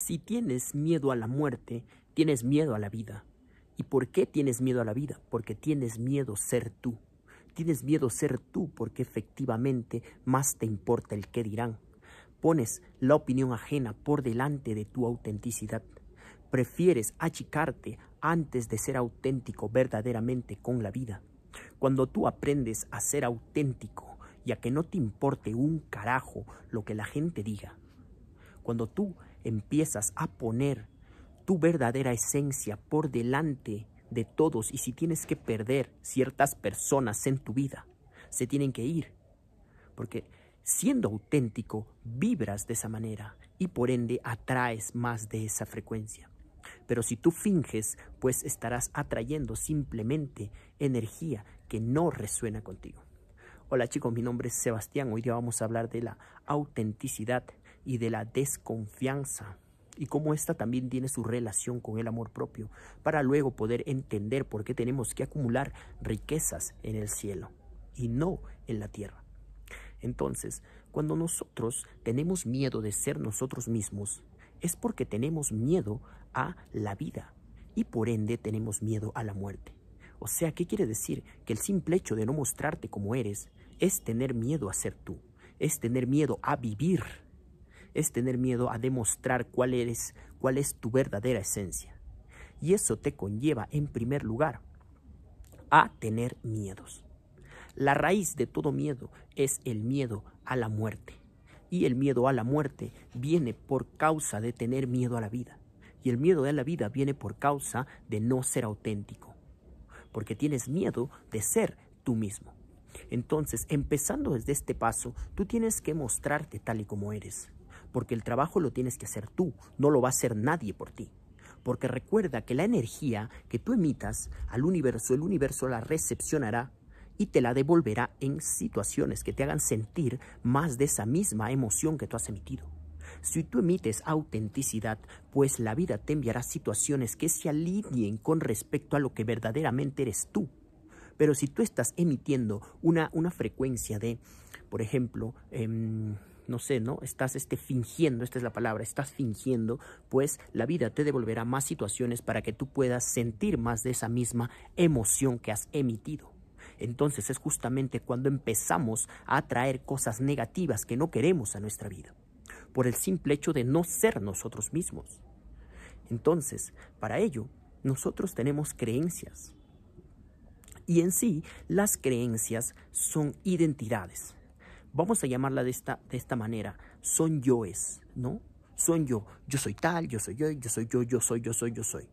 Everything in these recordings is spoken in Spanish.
Si tienes miedo a la muerte, tienes miedo a la vida. ¿Y por qué tienes miedo a la vida? Porque tienes miedo ser tú. Tienes miedo ser tú porque efectivamente más te importa el qué dirán. Pones la opinión ajena por delante de tu autenticidad. Prefieres achicarte antes de ser auténtico verdaderamente con la vida. Cuando tú aprendes a ser auténtico y a que no te importe un carajo lo que la gente diga, cuando tú empiezas a poner tu verdadera esencia por delante de todos, y si tienes que perder ciertas personas en tu vida, se tienen que ir, porque siendo auténtico vibras de esa manera y por ende atraes más de esa frecuencia. Pero si tú finges, pues estarás atrayendo simplemente energía que no resuena contigo. Hola chicos, mi nombre es Sebastián. Hoy día vamos a hablar de la autenticidad y de la desconfianza y cómo esta también tiene su relación con el amor propio, para luego poder entender por qué tenemos que acumular riquezas en el cielo y no en la tierra. Entonces, cuando nosotros tenemos miedo de ser nosotros mismos, es porque tenemos miedo a la vida y por ende tenemos miedo a la muerte. O sea, ¿qué quiere decir? Que el simple hecho de no mostrarte como eres es tener miedo a ser tú, es tener miedo a vivir, es tener miedo a demostrar cuál es tu verdadera esencia. Y eso te conlleva, en primer lugar, a tener miedos. La raíz de todo miedo es el miedo a la muerte. Y el miedo a la muerte viene por causa de tener miedo a la vida. Y el miedo a la vida viene por causa de no ser auténtico. Porque tienes miedo de ser tú mismo. Entonces, empezando desde este paso, tú tienes que mostrarte tal y como eres. Porque el trabajo lo tienes que hacer tú, no lo va a hacer nadie por ti. Porque recuerda que la energía que tú emitas al universo, el universo la recepcionará y te la devolverá en situaciones que te hagan sentir más de esa misma emoción que tú has emitido. Si tú emites autenticidad, pues la vida te enviará situaciones que se alineen con respecto a lo que verdaderamente eres tú. Pero si tú estás emitiendo una frecuencia de, por ejemplo, no sé, ¿no? Estás fingiendo, esta es la palabra, estás fingiendo, pues la vida te devolverá más situaciones para que tú puedas sentir más de esa misma emoción que has emitido. Entonces es justamente cuando empezamos a atraer cosas negativas que no queremos a nuestra vida, por el simple hecho de no ser nosotros mismos. Entonces, para ello, nosotros tenemos creencias. Y en sí, las creencias son identidades. Vamos a llamarla de esta manera. Son yoes, ¿no? Son yo. Yo soy tal, yo soy yo, yo soy yo, yo soy, yo soy, yo soy.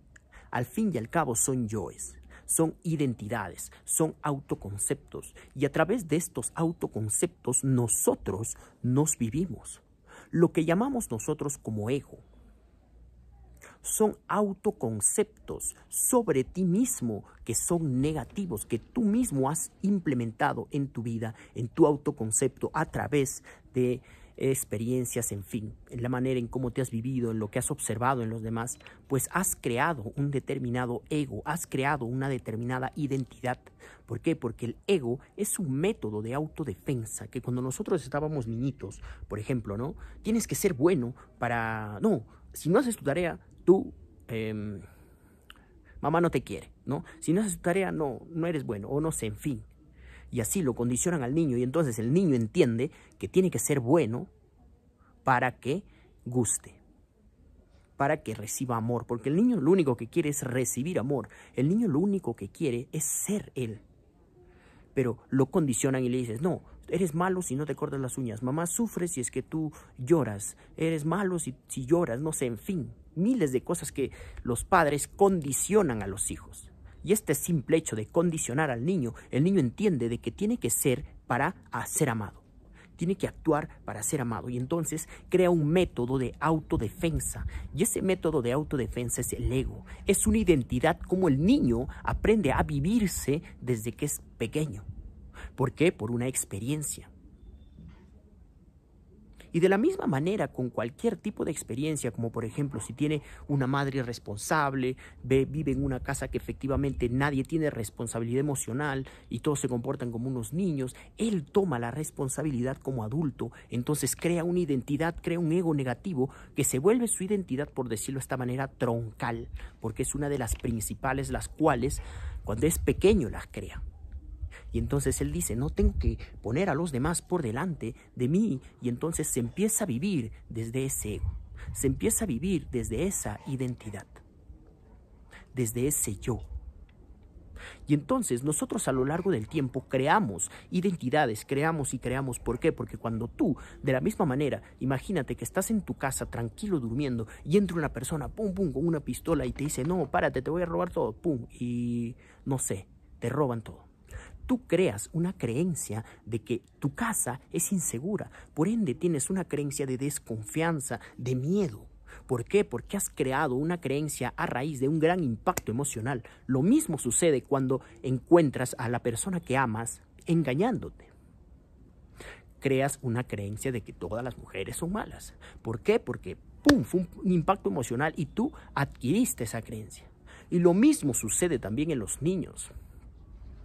Al fin y al cabo son yoes. Son identidades, son autoconceptos. Y a través de estos autoconceptos nosotros nos vivimos. Lo que llamamos nosotros como ego son autoconceptos sobre ti mismo que son negativos, que tú mismo has implementado en tu vida, en tu autoconcepto, a través de experiencias, en fin, en la manera en cómo te has vivido, en lo que has observado en los demás, pues has creado un determinado ego, has creado una determinada identidad. ¿Por qué? Porque el ego es un método de autodefensa que cuando nosotros estábamos niñitos, por ejemplo, ¿no? Tienes que ser bueno para... No, si no haces tu tarea, tú... mamá no te quiere, ¿no? Si no haces tu tarea, no eres bueno, o no sé, en fin. Y así lo condicionan al niño y entonces el niño entiende que tiene que ser bueno para que guste, para que reciba amor, porque el niño lo único que quiere es recibir amor, el niño lo único que quiere es ser él, pero lo condicionan y le dices, no, eres malo si no te cortas las uñas, mamá sufre si es que tú lloras, eres malo si lloras, no sé, en fin, miles de cosas que los padres condicionan a los hijos. Y este simple hecho de condicionar al niño, el niño entiende de que tiene que ser para ser amado. Tiene que actuar para ser amado. Y entonces crea un método de autodefensa. Y ese método de autodefensa es el ego. Es una identidad como el niño aprende a vivirse desde que es pequeño. ¿Por qué? Por una experiencia. Y de la misma manera, con cualquier tipo de experiencia, como por ejemplo, si tiene una madre irresponsable, vive en una casa que efectivamente nadie tiene responsabilidad emocional y todos se comportan como unos niños, él toma la responsabilidad como adulto, entonces crea una identidad, crea un ego negativo que se vuelve su identidad, por decirlo de esta manera, troncal, porque es una de las principales, las cuales cuando es pequeño las crea. Y entonces él dice, no tengo que poner a los demás por delante de mí. Y entonces se empieza a vivir desde ese ego. Se empieza a vivir desde esa identidad. Desde ese yo. Y entonces nosotros a lo largo del tiempo creamos identidades, creamos y creamos. ¿Por qué? Porque cuando tú, de la misma manera, imagínate que estás en tu casa tranquilo durmiendo y entra una persona, pum, pum, con una pistola y te dice, no, párate, te voy a robar todo, pum, y no sé, te roban todo. Tú creas una creencia de que tu casa es insegura, por ende tienes una creencia de desconfianza, de miedo. ¿Por qué? Porque has creado una creencia a raíz de un gran impacto emocional. Lo mismo sucede cuando encuentras a la persona que amas engañándote. Creas una creencia de que todas las mujeres son malas. ¿Por qué? Porque ¡pum!, fue un impacto emocional y tú adquiriste esa creencia. Y lo mismo sucede también en los niños.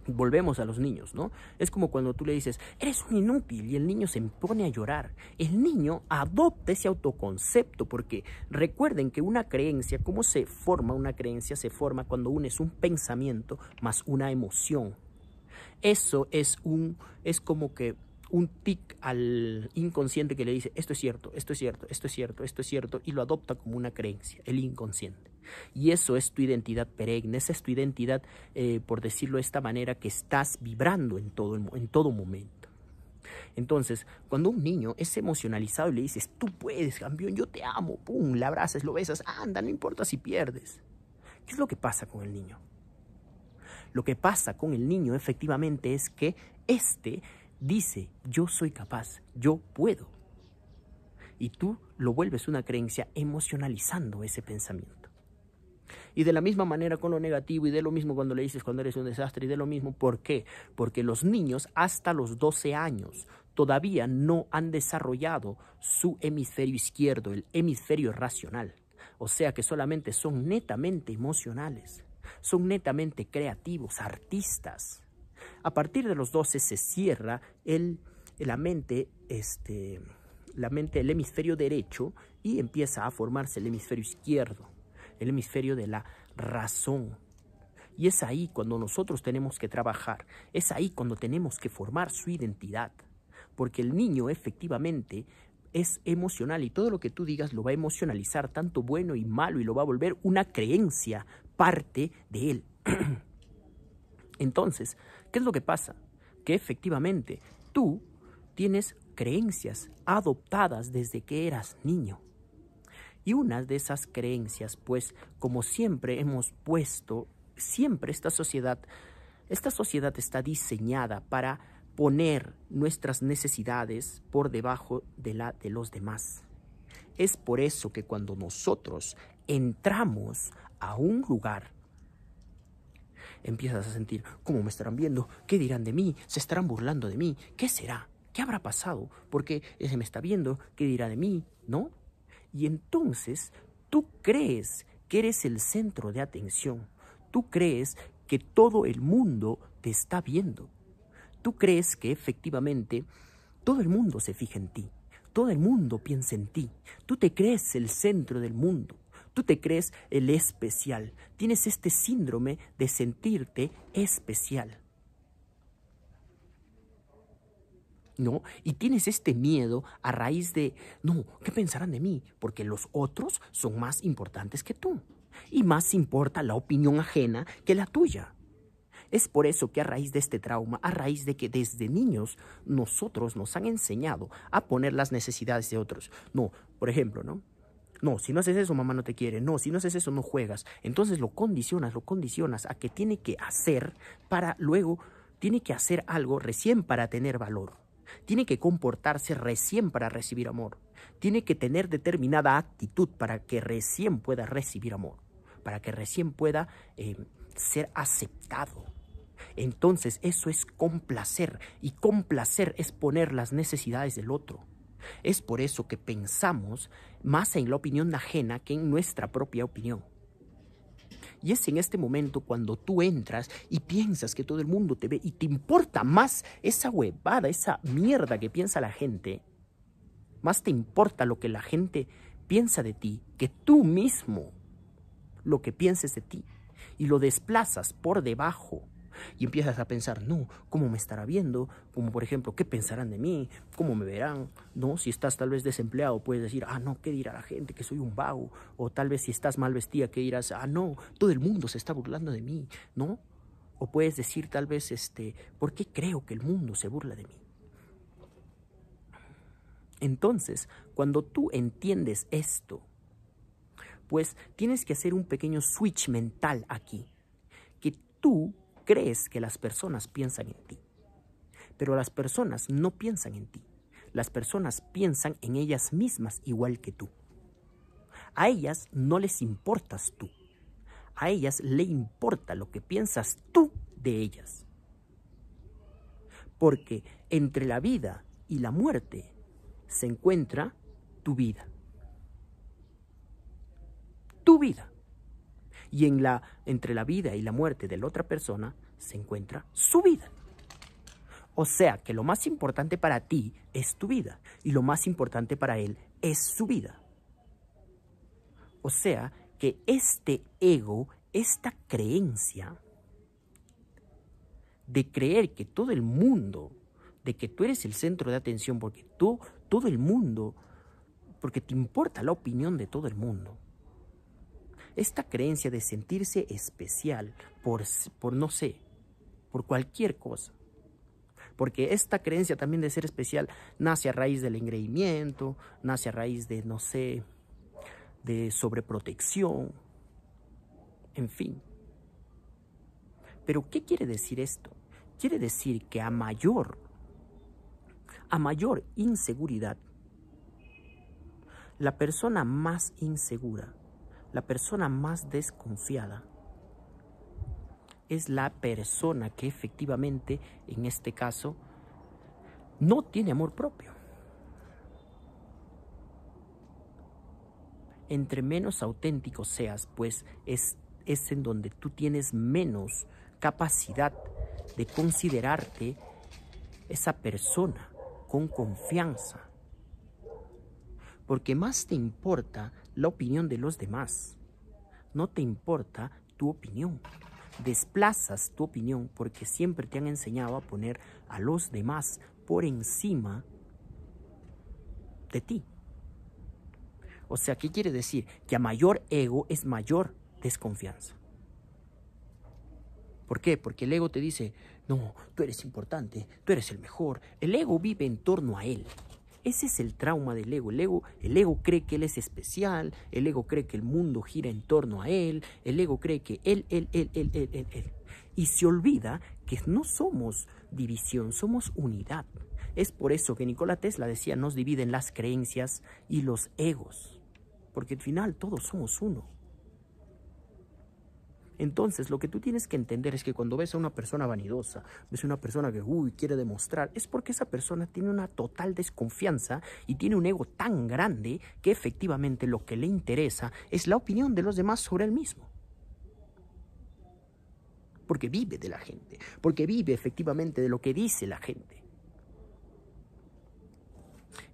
Volvemos a los niños, ¿no? Es como cuando tú le dices, eres un inútil, y el niño se pone a llorar. El niño adopta ese autoconcepto, porque recuerden que una creencia, ¿cómo se forma una creencia? Se forma cuando unes un pensamiento más una emoción. Eso es como que un tic al inconsciente que le dice, esto es cierto, esto es cierto, esto es cierto, esto es cierto, y lo adopta como una creencia, el inconsciente. Y eso es tu identidad perenne, esa es tu identidad, por decirlo de esta manera, que estás vibrando en todo momento. Entonces, cuando un niño es emocionalizado y le dices, tú puedes, campeón, yo te amo, pum, le abrazas, lo besas, anda, no importa si pierdes. ¿Qué es lo que pasa con el niño? Lo que pasa con el niño efectivamente es que dice, yo soy capaz, yo puedo. Y tú lo vuelves una creencia emocionalizando ese pensamiento. Y de la misma manera con lo negativo, y de lo mismo cuando le dices cuando eres un desastre, y de lo mismo, ¿por qué? Porque los niños hasta los 12 años todavía no han desarrollado su hemisferio izquierdo, el hemisferio racional. O sea que solamente son netamente emocionales, son netamente creativos, artistas. A partir de los 12 se cierra la mente, el hemisferio derecho, y empieza a formarse el hemisferio izquierdo, el hemisferio de la razón. Y es ahí cuando nosotros tenemos que trabajar, es ahí cuando tenemos que formar su identidad, porque el niño efectivamente es emocional y todo lo que tú digas lo va a emocionalizar, tanto bueno y malo, y lo va a volver una creencia, parte de él. Entonces, ¿qué es lo que pasa? Que efectivamente tú tienes creencias adoptadas desde que eras niño. Y una de esas creencias, pues, como siempre hemos puesto, siempre esta sociedad está diseñada para poner nuestras necesidades por debajo de la de los demás. Es por eso que cuando nosotros entramos a un lugar, empiezas a sentir, ¿cómo me estarán viendo? ¿Qué dirán de mí? ¿Se estarán burlando de mí? ¿Qué será? ¿Qué habrá pasado? ¿Por qué se me está viendo? ¿Qué dirá de mí? ¿No? Y entonces tú crees que eres el centro de atención. Tú crees que todo el mundo te está viendo. Tú crees que efectivamente todo el mundo se fija en ti. Todo el mundo piensa en ti. Tú te crees el centro del mundo. Tú te crees el especial. Tienes este síndrome de sentirte especial, ¿no? Y tienes este miedo a raíz de, no, ¿qué pensarán de mí? Porque los otros son más importantes que tú. Y más importa la opinión ajena que la tuya. Es por eso que a raíz de este trauma, a raíz de que desde niños nosotros nos han enseñado a poner las necesidades de otros. No, por ejemplo, ¿no? No, si no haces eso, mamá no te quiere. No, si no haces eso, no juegas. Entonces lo condicionas a que tiene que hacer tiene que hacer algo recién para tener valor. Tiene que comportarse recién para recibir amor. Tiene que tener determinada actitud para que recién pueda recibir amor. Para que recién pueda ser aceptado. Entonces eso es complacer. Y complacer es poner las necesidades del otro. Es por eso que pensamos más en la opinión ajena que en nuestra propia opinión. Y es en este momento cuando tú entras y piensas que todo el mundo te ve y te importa más esa huevada, esa mierda que piensa la gente. Más te importa lo que la gente piensa de ti que tú mismo lo que pienses de ti. Y lo desplazas por debajo. Y empiezas a pensar, no, ¿cómo me estará viendo? Como por ejemplo, ¿qué pensarán de mí? ¿Cómo me verán? ¿No? Si estás tal vez desempleado, puedes decir, ah, no, ¿qué dirá la gente? Que soy un vago. O tal vez si estás mal vestida, ¿qué dirás? Ah, no, todo el mundo se está burlando de mí, ¿no? O puedes decir tal vez, ¿por qué creo que el mundo se burla de mí? Entonces, cuando tú entiendes esto, pues tienes que hacer un pequeño switch mental aquí, que tú crees que las personas piensan en ti, pero las personas no piensan en ti. Las personas piensan en ellas mismas igual que tú. A ellas no les importas tú. A ellas le importa lo que piensas tú de ellas. Porque entre la vida y la muerte se encuentra tu vida. Tu vida. Y entre la vida y la muerte de la otra persona se encuentra su vida. O sea que lo más importante para ti es tu vida y lo más importante para él es su vida. O sea que este ego, esta creencia de creer que todo el mundo, de que tú eres el centro de atención porque todo el mundo, porque te importa la opinión de todo el mundo. Esta creencia de sentirse especial por no sé, por cualquier cosa. Porque esta creencia también de ser especial nace a raíz del engreimiento, nace a raíz de, no sé, de sobreprotección, en fin. Pero ¿qué quiere decir esto? Quiere decir que a mayor inseguridad, la persona más insegura, la persona más desconfiada, es la persona que efectivamente, en este caso, no tiene amor propio. Entre menos auténtico seas, pues es en donde tú tienes menos capacidad de considerarte esa persona con confianza. Porque más te importa la opinión de los demás, no te importa tu opinión. Desplazas tu opinión porque siempre te han enseñado a poner a los demás por encima de ti. O sea, ¿qué quiere decir? Que a mayor ego es mayor desconfianza. ¿Por qué? Porque el ego te dice, no, tú eres importante, tú eres el mejor. El ego vive en torno a él. Ese es el trauma del ego. El ego cree que él es especial, el ego cree que el mundo gira en torno a él, el ego cree que él. Y se olvida que no somos división, somos unidad. Es por eso que Nikola Tesla decía, nos dividen las creencias y los egos. Porque al final todos somos uno. Entonces, lo que tú tienes que entender es que cuando ves a una persona vanidosa, ves a una persona que quiere demostrar, es porque esa persona tiene una total desconfianza y tiene un ego tan grande que efectivamente lo que le interesa es la opinión de los demás sobre él mismo. Porque vive de la gente, porque vive efectivamente de lo que dice la gente.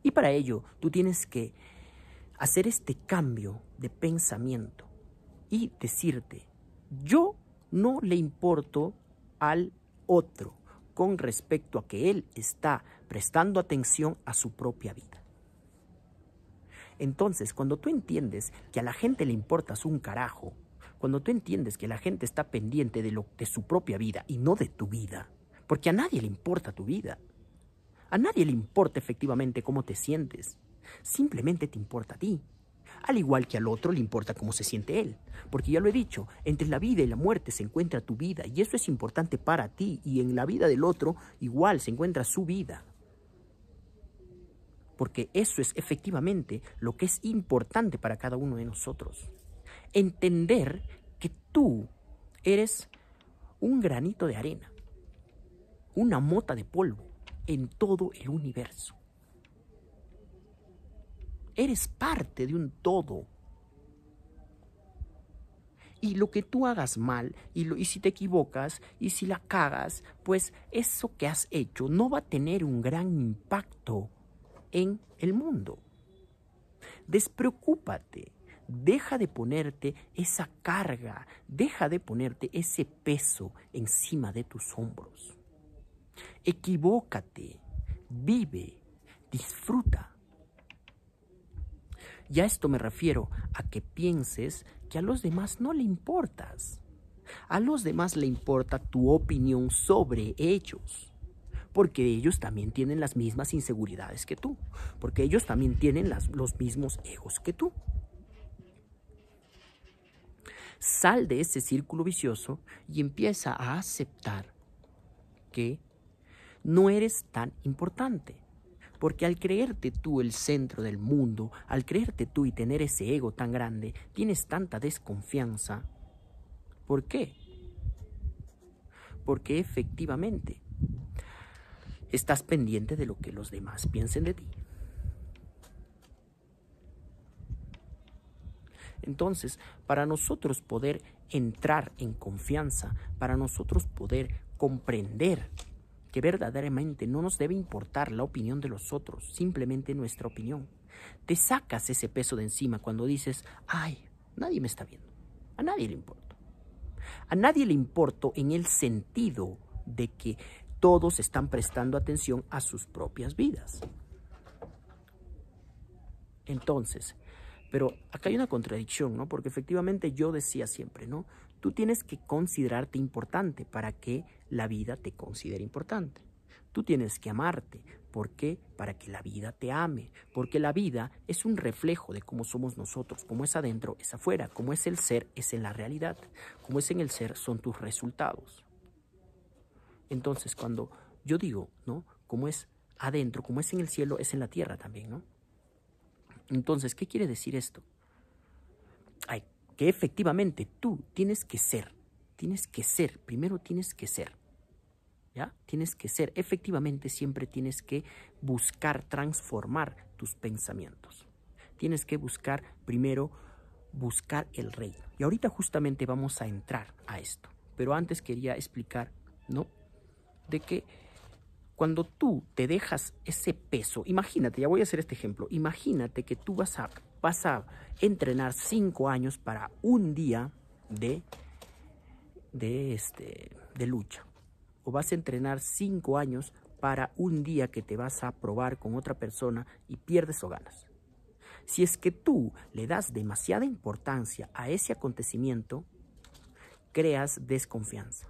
Y para ello, tú tienes que hacer este cambio de pensamiento y decirte, yo no le importo al otro con respecto a que él está prestando atención a su propia vida. Entonces, cuando tú entiendes que a la gente le importas un carajo, cuando tú entiendes que la gente está pendiente de su propia vida y no de tu vida, porque a nadie le importa tu vida, a nadie le importa efectivamente cómo te sientes, simplemente te importa a ti. Al igual que al otro le importa cómo se siente él. Porque ya lo he dicho, entre la vida y la muerte se encuentra tu vida y eso es importante para ti y en la vida del otro igual se encuentra su vida. Porque eso es efectivamente lo que es importante para cada uno de nosotros. Entender que tú eres un granito de arena, una mota de polvo en todo el universo. Eres parte de un todo. Y lo que tú hagas mal, y si te equivocas, y si la cagas, pues eso que has hecho no va a tener un gran impacto en el mundo. Despreocúpate. Deja de ponerte esa carga, deja de ponerte ese peso encima de tus hombros. Equivócate, vive, disfruta. Y a esto me refiero a que pienses que a los demás no le importas. A los demás le importa tu opinión sobre ellos. Porque ellos también tienen las mismas inseguridades que tú. Porque ellos también tienen los mismos egos que tú. Sal de ese círculo vicioso y empieza a aceptar que no eres tan importante. Porque al creerte tú el centro del mundo, al creerte tú y tener ese ego tan grande, tienes tanta desconfianza. ¿Por qué? Porque efectivamente estás pendiente de lo que los demás piensen de ti. Entonces, para nosotros poder entrar en confianza, para nosotros poder comprender que verdaderamente no nos debe importar la opinión de los otros, simplemente nuestra opinión. Te sacas ese peso de encima cuando dices, ay, nadie me está viendo, a nadie le importo. A nadie le importo en el sentido de que todos están prestando atención a sus propias vidas. Entonces, pero acá hay una contradicción, ¿no? Porque efectivamente yo decía siempre, ¿no? Tú tienes que considerarte importante para que la vida te considere importante. Tú tienes que amarte. ¿Por qué? Para que la vida te ame. Porque la vida es un reflejo de cómo somos nosotros. Como es adentro, es afuera. Como es el ser, es en la realidad. Como es en el ser, son tus resultados. Entonces, cuando yo digo, ¿no? Como es adentro, como es en el cielo, es en la tierra también, ¿no? Entonces, ¿qué quiere decir esto? Ay, que efectivamente tú tienes que ser, primero tienes que ser, ¿ya? Tienes que ser, efectivamente siempre tienes que buscar transformar tus pensamientos. Tienes que buscar, primero, buscar el reino. Y ahorita justamente vamos a entrar a esto. Pero antes quería explicar, ¿no? De que cuando tú te dejas ese peso, imagínate, ya voy a hacer este ejemplo, imagínate que tú vas a entrenar 5 años para un día de lucha. O vas a entrenar 5 años para un día que te vas a probar con otra persona y pierdes o ganas. Si es que tú le das demasiada importancia a ese acontecimiento, creas desconfianza.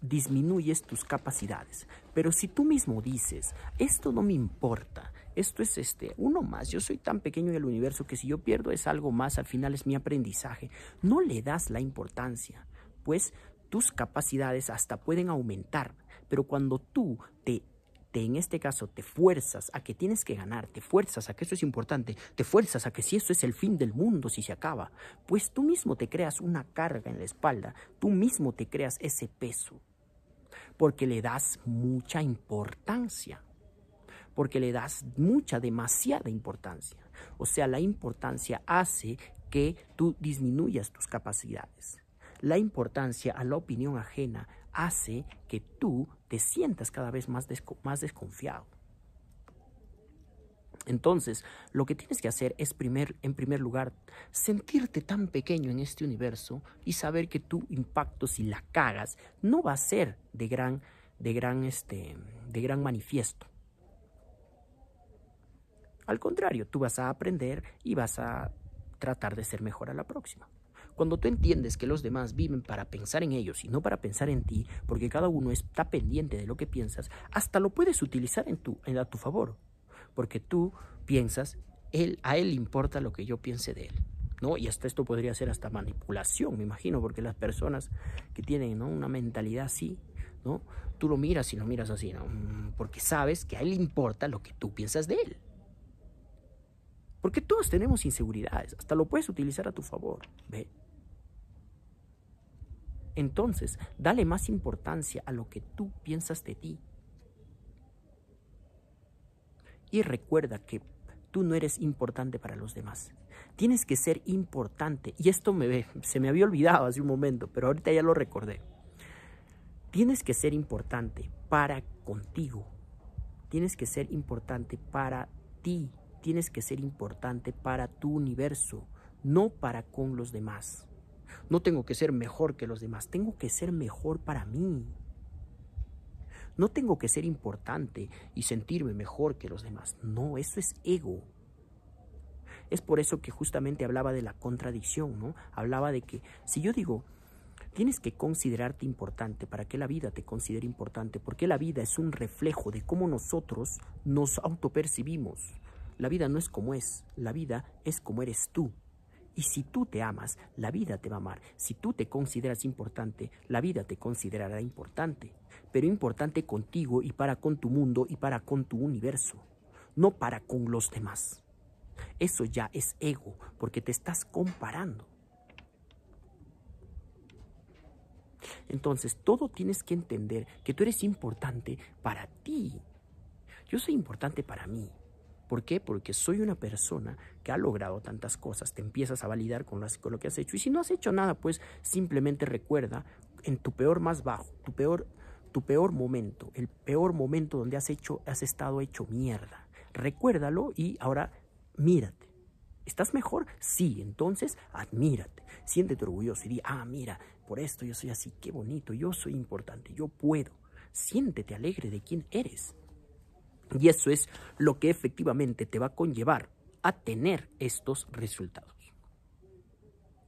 Disminuyes tus capacidades. Pero si tú mismo dices, esto no me importa, esto es uno más, yo soy tan pequeño en el universo que si yo pierdo es algo más, al final es mi aprendizaje, no le das la importancia, pues tus capacidades hasta pueden aumentar. Pero cuando tú en este caso te fuerzas a que tienes que ganar, te fuerzas a que eso es importante, te fuerzas a que si eso es el fin del mundo, si se acaba, pues tú mismo te creas una carga en la espalda, tú mismo te creas ese peso, porque le das mucha importancia, porque le das demasiada importancia. O sea, la importancia hace que tú disminuyas tus capacidades. La importancia a la opinión ajena hace que tú te sientas cada vez más desconfiado. Entonces, lo que tienes que hacer es, en primer lugar, sentirte tan pequeño en este universo y saber que tu impacto, si la cagas, no va a ser de gran manifiesto. Al contrario, tú vas a aprender y vas a tratar de ser mejor a la próxima. Cuando tú entiendes que los demás viven para pensar en ellos y no para pensar en ti, porque cada uno está pendiente de lo que piensas, hasta lo puedes utilizar a tu favor. Porque tú piensas, a él le importa lo que yo piense de él, ¿no? Y hasta esto podría ser hasta manipulación, me imagino, porque las personas que tienen, ¿no?, una mentalidad así, ¿no?, tú lo miras y lo miras así, ¿no?, porque sabes que a él le importa lo que tú piensas de él. Porque todos tenemos inseguridades, hasta lo puedes utilizar a tu favor, ¿ve? Entonces, dale más importancia a lo que tú piensas de ti. Y recuerda que Tú no eres importante para los demás. Tienes que ser importante. Y esto se me había olvidado hace un momento, pero ahorita ya lo recordé. Tienes que ser importante para contigo. Tienes que ser importante para ti. Tienes que ser importante para tu universo, no para con los demás. No tengo que ser mejor que los demás. Tengo que ser mejor para mí. No tengo que ser importante y sentirme mejor que los demás. No, eso es ego. Es por eso que justamente hablaba de la contradicción, ¿no? Hablaba de que si yo digo, tienes que considerarte importante para que la vida te considere importante, porque la vida es un reflejo de cómo nosotros nos autopercibimos. La vida no es como es, la vida es como eres tú. Y si tú te amas, la vida te va a amar. Si tú te consideras importante, la vida te considerará importante. Pero importante contigo y para con tu mundo y para con tu universo, no para con los demás. Eso ya es ego, porque te estás comparando. Entonces, todo tienes que entender que tú eres importante para ti. Yo soy importante para mí. ¿Por qué? Porque soy una persona que ha logrado tantas cosas. Te empiezas a validar con lo que has hecho. Y si no has hecho nada, pues simplemente recuerda en tu peor más bajo, tu peor momento, el peor momento donde has estado hecho mierda. Recuérdalo y ahora mírate. ¿Estás mejor? Sí, entonces admírate. Siéntete orgulloso y di, mira, por esto yo soy así, qué bonito, yo soy importante, yo puedo. Siéntete alegre de quién eres. Y eso es lo que efectivamente te va a conllevar a tener estos resultados.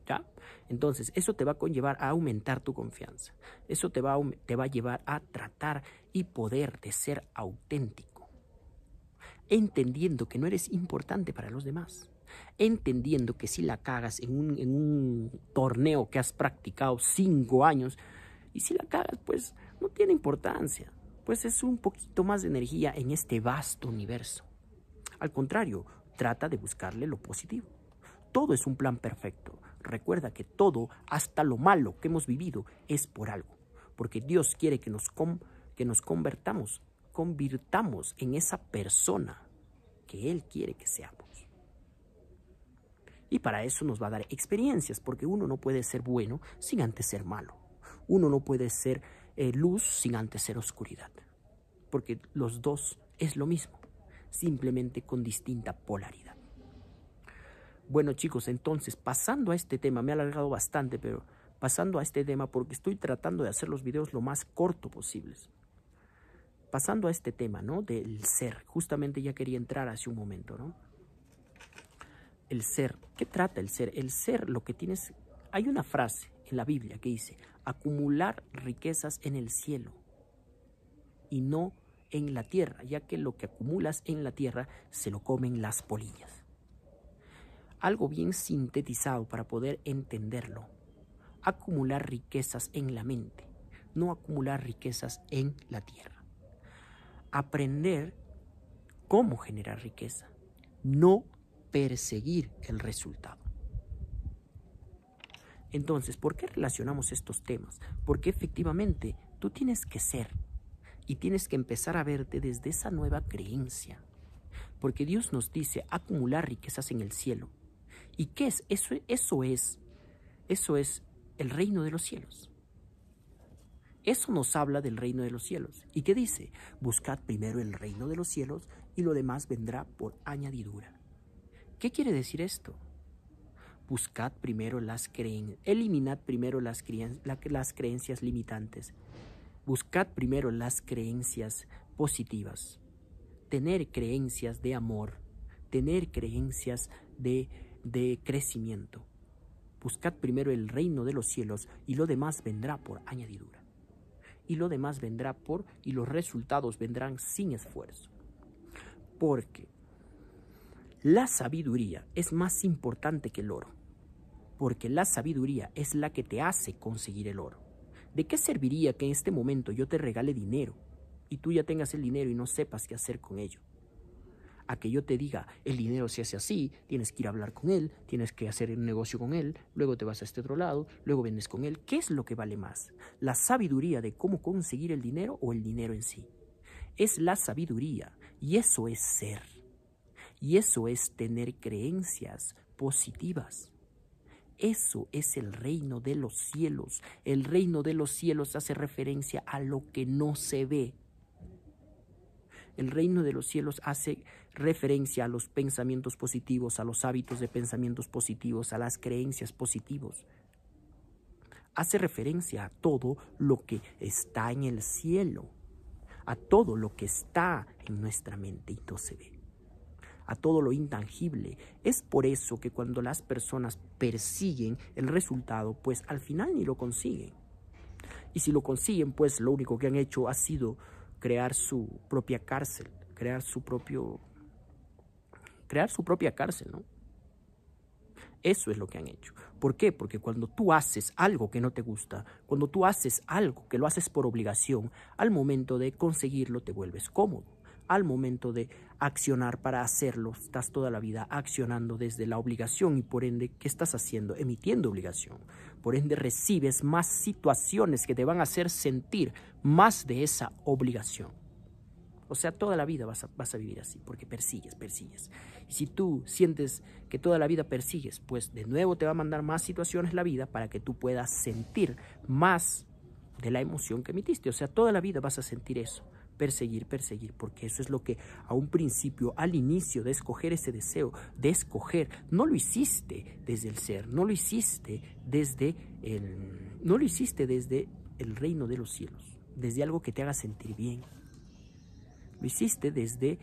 ¿Ya? Entonces, eso te va a conllevar a aumentar tu confianza. Eso te va a llevar a tratar y poder de ser auténtico. Entendiendo que no eres importante para los demás. Entendiendo que si la cagas en un torneo que has practicado 5 años, y si la cagas, pues no tiene importancia. Pues es un poquito más de energía en este vasto universo. Al contrario, trata de buscarle lo positivo. Todo es un plan perfecto. Recuerda que todo, hasta lo malo que hemos vivido, es por algo. Porque Dios quiere que nos convirtamos en esa persona que Él quiere que seamos. Y para eso nos va a dar experiencias, porque uno no puede ser bueno sin antes ser malo. Uno no puede ser luz sin antes ser oscuridad. Porque los dos es lo mismo, simplemente con distinta polaridad. Bueno, chicos, entonces, pasando a este tema, me he alargado bastante, pero pasando a este tema, porque estoy tratando de hacer los videos lo más corto posibles. Pasando a este tema, ¿no? Del ser. Justamente ya quería entrar hace un momento, ¿no? El ser. ¿Qué trata el ser? El ser, lo que tienes... Hay una frase en la Biblia que dice, acumular riquezas en el cielo y no en la tierra, ya que lo que acumulas en la tierra se lo comen las polillas. Algo bien sintetizado para poder entenderlo. Acumular riquezas en la mente, no acumular riquezas en la tierra. Aprender cómo generar riqueza, no perseguir el resultado. Entonces, ¿por qué relacionamos estos temas? Porque efectivamente tú tienes que ser y tienes que empezar a verte desde esa nueva creencia. Porque Dios nos dice acumular riquezas en el cielo. ¿Y qué es? Eso es el reino de los cielos. Eso nos habla del reino de los cielos. ¿Y qué dice? Buscad primero el reino de los cielos y lo demás vendrá por añadidura. ¿Qué quiere decir esto? Buscad primero eliminad primero las creencias limitantes. Buscad primero las creencias positivas. Tener creencias de amor, tener creencias de crecimiento. Buscad primero el reino de los cielos y lo demás vendrá por añadidura. Y lo demás vendrá y los resultados vendrán sin esfuerzo. Porque la sabiduría es más importante que el oro. Porque la sabiduría es la que te hace conseguir el oro. ¿De qué serviría que en este momento yo te regale dinero y tú ya tengas el dinero y no sepas qué hacer con ello? A que yo te diga, el dinero se hace así, tienes que ir a hablar con él, tienes que hacer un negocio con él, luego te vas a este otro lado, luego vendes con él. ¿Qué es lo que vale más? ¿La sabiduría de cómo conseguir el dinero o el dinero en sí? Es la sabiduría y eso es ser. Y eso es tener creencias positivas. Eso es el reino de los cielos. El reino de los cielos hace referencia a lo que no se ve. El reino de los cielos hace referencia a los pensamientos positivos, a los hábitos de pensamientos positivos, a las creencias positivas. Hace referencia a todo lo que está en el cielo, a todo lo que está en nuestra mente y no se ve, a todo lo intangible. Es por eso que cuando las personas persiguen el resultado, pues al final ni lo consiguen. Y si lo consiguen, pues lo único que han hecho ha sido crear su propia cárcel, crear su propia cárcel, ¿no? Eso es lo que han hecho. ¿Por qué? Porque cuando tú haces algo que no te gusta, cuando tú haces algo que lo haces por obligación, al momento de conseguirlo te vuelves cómodo. Al momento de accionar para hacerlo, estás toda la vida accionando desde la obligación y por ende, ¿qué estás haciendo? Emitiendo obligación. Por ende, recibes más situaciones que te van a hacer sentir más de esa obligación. O sea, toda la vida vas a vivir así, porque persigues. Y si tú sientes que toda la vida persigues, pues de nuevo te va a mandar más situaciones la vida para que tú puedas sentir más de la emoción que emitiste. O sea, toda la vida vas a sentir eso. Perseguir, porque eso es lo que a un principio, al inicio de escoger ese deseo, de escoger, no lo hiciste desde el ser, no lo hiciste desde el reino de los cielos, desde algo que te haga sentir bien. Lo hiciste desde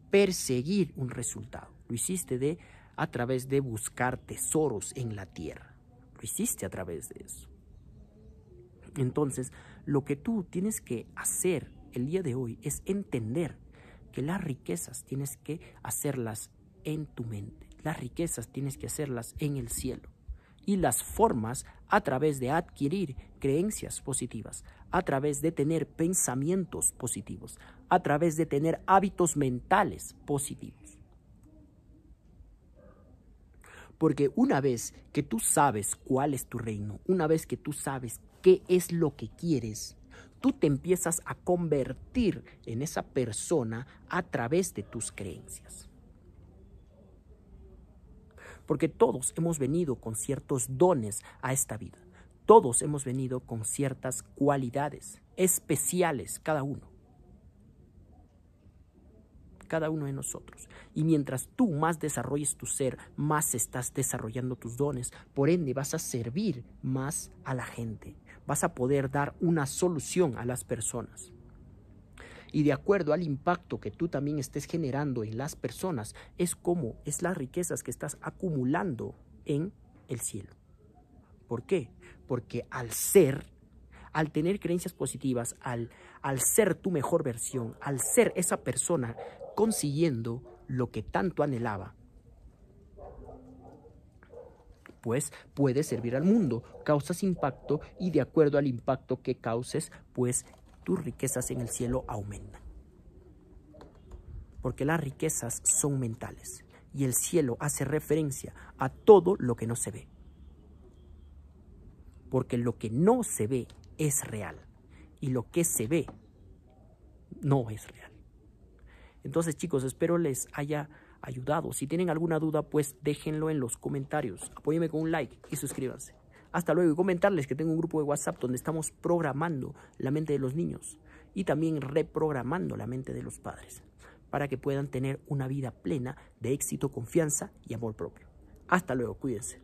perseguir un resultado, lo hiciste a través de buscar tesoros en la tierra, lo hiciste a través de eso. Entonces, lo que tú tienes que hacer el día de hoy es entender que las riquezas tienes que hacerlas en tu mente. Las riquezas tienes que hacerlas en el cielo. Y las formas a través de adquirir creencias positivas, a través de tener pensamientos positivos, a través de tener hábitos mentales positivos. Porque una vez que tú sabes cuál es tu reino, una vez que tú sabes qué es lo que quieres, tú te empiezas a convertir en esa persona a través de tus creencias. Porque todos hemos venido con ciertos dones a esta vida. Todos hemos venido con ciertas cualidades especiales, cada uno. Cada uno de nosotros. Y mientras tú más desarrolles tu ser, más estás desarrollando tus dones. Por ende, vas a servir más a la gente. Vas a poder dar una solución a las personas. Y de acuerdo al impacto que tú también estés generando en las personas, es como es las riquezas que estás acumulando en el cielo. ¿Por qué? Porque al tener creencias positivas, al ser tu mejor versión, al ser esa persona consiguiendo lo que tanto anhelaba, pues puedes servir al mundo, causas impacto y de acuerdo al impacto que causes, pues tus riquezas en el cielo aumentan. Porque las riquezas son mentales y el cielo hace referencia a todo lo que no se ve. Porque lo que no se ve es real y lo que se ve no es real. Entonces, chicos, espero les haya ayudado. Si tienen alguna duda, pues déjenlo en los comentarios. Apóyenme con un like y suscríbanse. Hasta luego, y comentarles que tengo un grupo de WhatsApp donde estamos programando la mente de los niños y también reprogramando la mente de los padres para que puedan tener una vida plena de éxito, confianza y amor propio. Hasta luego, cuídense.